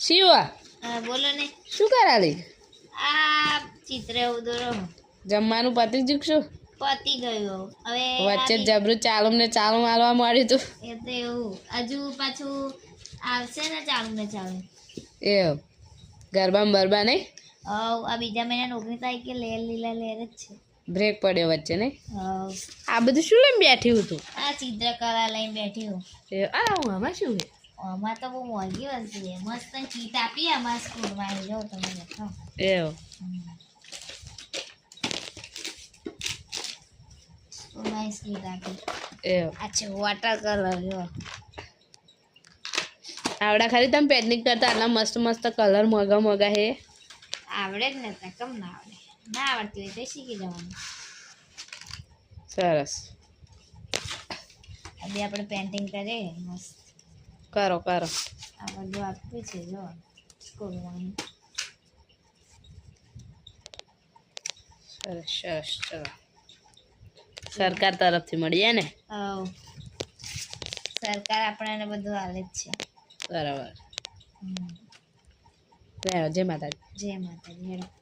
શિવા બોલો ને શું કરાલી આ ચિત્ર ઉદોરો જમવાનું પતી જીકશું પતી ગયું હવે વચ્ચે જબરું ચાલુમ ને ચાલુ મારવા મળ્યું તું એ તો એવું હજુ પાછું આવશે ને ચાલુ ને ચાલુ એ ગરબામાં બરબા નહીં આ બીજા મહિના 19 તારીખે લેર લીલા લેર જ છે બ્રેક પડ્યો વચ્ચે નહીં હવ આ બધું શું લઈને બેઠી હતું આ ચિત્રકલા લઈને બેઠી હું એ આ હું આમાં શું છે આમાં તો બહુ મોંઘી વસ્તુ છે મસ્ત કીટ આપી અમારા સ્કૂલમાં આવી જાઓ તમે દેખો એવું સ્કૂલમાં કીટ આપી એવું આ છે વોટર કલર જો આવડા ખરી તમે પેટનિક કરતા આટલા મસ્ત મસ્ત કલર મોગા મોગા હે આવડે જ ને કમ ના આવડે ના આવડતું હોય તો શીખી જવાનું સરસ હવે આપણે પેન્ટિંગ કરીએ મસ્ત કરો કરો આ બધું આપ્યું છે જો સ્કૂલમાં સરસ સરસ ચલો સરકાર તરફથી મળીએ ને હવ સરકાર આપણને બધું હાલે જ છે બરાબર જય માતાજી જય માતાજી હેડો